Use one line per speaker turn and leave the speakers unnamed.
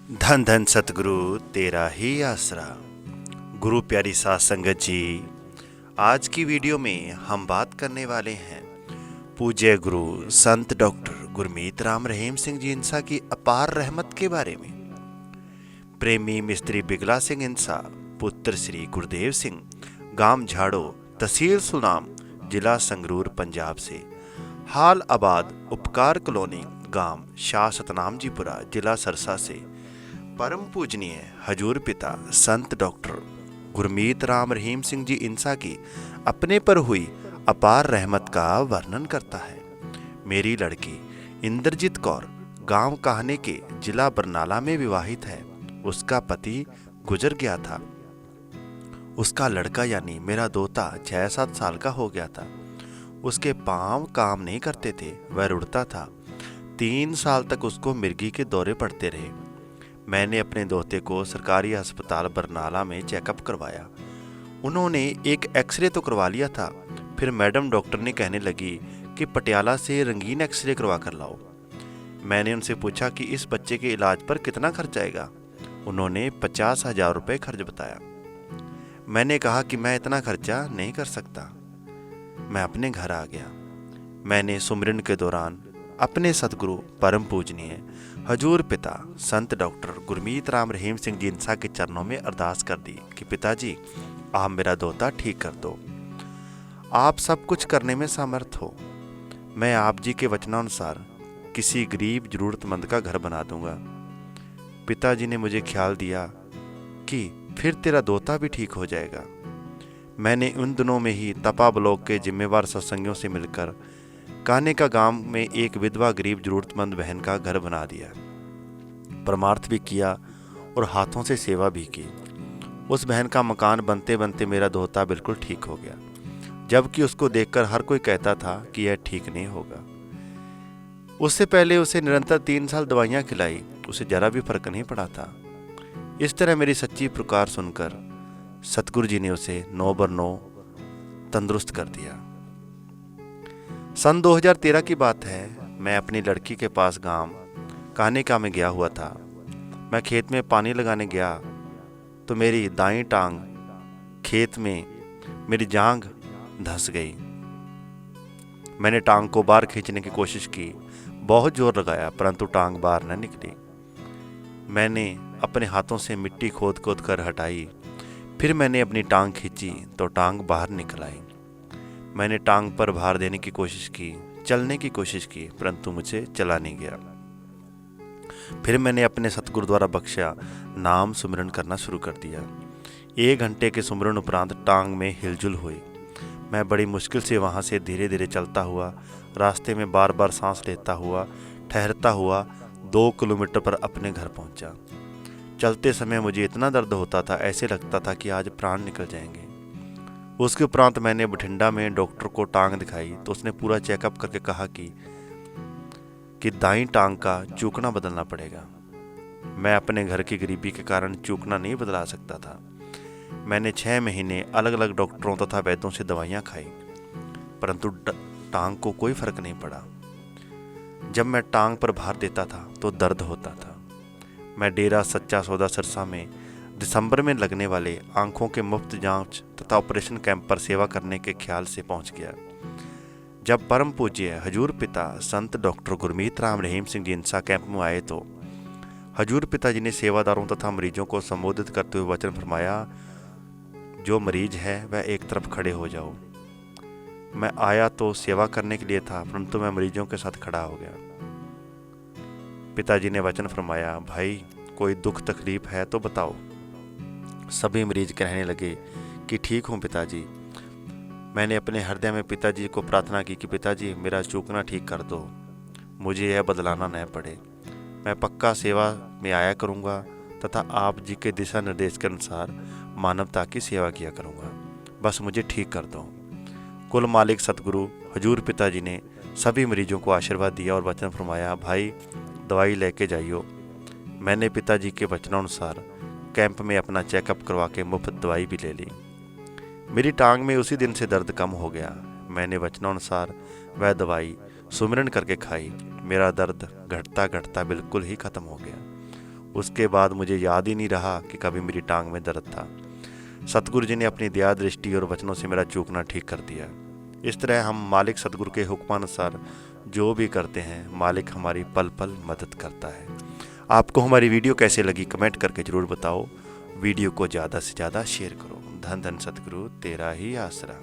धन धन सतगुरु तेरा ही आसरा। गुरु प्यारी साध संगत जी, आज की वीडियो में हम बात करने वाले हैं पूज्य गुरु संत डॉक्टर गुरमीत राम रहीम सिंह जी इंसा की अपार रहमत के बारे में। प्रेमी मिस्त्री बिगला सिंह इंसा पुत्र श्री गुरुदेव सिंह, गांव झाड़ो, तहसील सुनाम, जिला संगरूर, पंजाब से हाल आबाद उपकार कॉलोनी, गांव शाह सतनाम जीपुरा, जिला सरसा से परम पूजनीय हजूर पिता संत डॉक्टर गुरमीत राम रहीम सिंह जी इंसा की अपने पर हुई अपार रहमत का वर्णन करता है। मेरी लड़की इंद्रजीत कौर गांव काहने के, जिला बरनाला में विवाहित है। उसका पति गुजर गया था। उसका लड़का यानी मेरा दोता 6-7 साल का हो गया था। उसके पांव काम नहीं करते थे, वह रुड़ता था। 3 साल तक उसको मिर्गी के दौरे पड़ते रहे। मैंने अपने दोते को सरकारी अस्पताल बरनाला में चेकअप करवाया। उन्होंने एक एक्सरे तो करवा लिया था। फिर मैडम डॉक्टर ने कहने लगी कि पटियाला से रंगीन एक्सरे करवा कर लाओ। मैंने उनसे पूछा कि इस बच्चे के इलाज पर कितना खर्च आएगा। उन्होंने 50,000 रुपये खर्च बताया। मैंने कहा कि मैं इतना खर्चा नहीं कर सकता। मैं अपने घर आ गया। मैंने सुमिरन के दौरान अपने सतगुरु परम पूजनीय हजूर पिता संत डॉक्टर गुरमीत राम रहीम सिंह जी इंसा के चरणों में अरदास कर दी कि पिताजी, आप मेरा दोता ठीक कर दो। आप सब कुछ करने में समर्थ हो। मैं आप जी के वचनानुसार किसी गरीब जरूरतमंद का घर बना दूंगा। पिताजी ने मुझे ख्याल दिया कि फिर तेरा दोता भी ठीक हो जाएगा। मैंने उन दिनों में ही तपा ब्लॉक के जिम्मेवार सत्संगियों से मिलकर काने का गांव में एक विधवा गरीब जरूरतमंद बहन का घर बना दिया। परमार्थ भी किया और हाथों से सेवा भी की। उस बहन का मकान बनते बनते मेरा दोता बिल्कुल ठीक हो गया, जबकि उसको देखकर हर कोई कहता था कि यह ठीक नहीं होगा। उससे पहले उसे निरंतर 3 साल दवाइयां खिलाई, उसे जरा भी फर्क नहीं पड़ा था। इस तरह मेरी सच्ची पुकार सुनकर सतगुरु जी ने उसे 9/9 तंदुरुस्त कर दिया। सन 2013 की बात है। मैं अपनी लड़की के पास गांव कानेका में गया हुआ था। मैं खेत में पानी लगाने गया तो मेरी दाईं टांग खेत में मेरी जांघ धंस गई। मैंने टांग को बाहर खींचने की कोशिश की, बहुत जोर लगाया, परंतु टांग बाहर न निकली। मैंने अपने हाथों से मिट्टी खोद खोद कर हटाई। फिर मैंने अपनी टांग खींची तो टांग बाहर निकल आई। मैंने टांग पर भार देने की कोशिश की, चलने की कोशिश की, परंतु मुझे चला नहीं गया। फिर मैंने अपने सतगुरु द्वारा बख्शा नाम सुमिरन करना शुरू कर दिया। 1 घंटे के सुमिरन उपरांत टांग में हिलजुल हुई। मैं बड़ी मुश्किल से वहां से धीरे धीरे चलता हुआ, रास्ते में बार बार सांस लेता हुआ, ठहरता हुआ 2 किलोमीटर पर अपने घर पहुंचा। चलते समय मुझे इतना दर्द होता था, ऐसे लगता था कि आज प्राण निकल जाएंगे। उसके उपरांत मैंने बठिंडा में डॉक्टर को टांग दिखाई तो उसने पूरा चेकअप करके कहा कि दाईं टांग का चूकना बदलना पड़ेगा। मैं अपने घर की गरीबी के कारण चूकना नहीं बदला सकता था। मैंने 6 महीने अलग अलग डॉक्टरों तथा वैद्यों से दवाइयाँ खाई, परंतु टांग को कोई फर्क नहीं पड़ा। जब मैं टांग पर भार देता था तो दर्द होता था। मैं डेरा सच्चा सौदा सिरसा में दिसंबर में लगने वाले आंखों के मुफ्त जांच तथा ऑपरेशन कैंप पर सेवा करने के ख्याल से पहुंच गया। जब परम पूज्य हजूर पिता संत डॉक्टर गुरमीत राम रहीम सिंह जी इंसा कैंप में आए तो हजूर पिताजी ने सेवादारों तथा मरीजों को संबोधित करते हुए वचन फरमाया, जो मरीज है वह एक तरफ खड़े हो जाओ। मैं आया तो सेवा करने के लिए था, परंतु मैं मरीजों के साथ खड़ा हो गया। पिताजी ने वचन फरमाया, भाई कोई दुख तकलीफ है तो बताओ। सभी मरीज कहने लगे कि ठीक हूँ पिताजी। मैंने अपने हृदय में पिताजी को प्रार्थना की कि पिताजी मेरा चूकना ठीक कर दो, मुझे यह बदलाना न पड़े। मैं पक्का सेवा में आया करूँगा तथा आप जी के दिशा निर्देश के अनुसार मानवता की सेवा किया करूँगा, बस मुझे ठीक कर दो। कुल मालिक सतगुरु हजूर पिताजी ने सभी मरीजों को आशीर्वाद दिया और वचन फरमाया, भाई दवाई लेके जाइयो। मैंने पिताजी के वचनानुसार कैंप में अपना चेकअप करवा के मुफ्त दवाई भी ले ली। मेरी टांग में उसी दिन से दर्द कम हो गया। मैंने वचनानुसार वह दवाई सुमिरन करके खाई। मेरा दर्द घटता घटता बिल्कुल ही खत्म हो गया। उसके बाद मुझे याद ही नहीं रहा कि कभी मेरी टांग में दर्द था। सतगुरु जी ने अपनी दया दृष्टि और वचनों से मेरा चूकना ठीक कर दिया। इस तरह हम मालिक सतगुरु के हुक्मानुसार जो भी करते हैं, मालिक हमारी पल पल मदद करता है। आपको हमारी वीडियो कैसे लगी कमेंट करके ज़रूर बताओ। वीडियो को ज़्यादा से ज़्यादा शेयर करो। धन धन सतगुरु तेरा ही आसरा।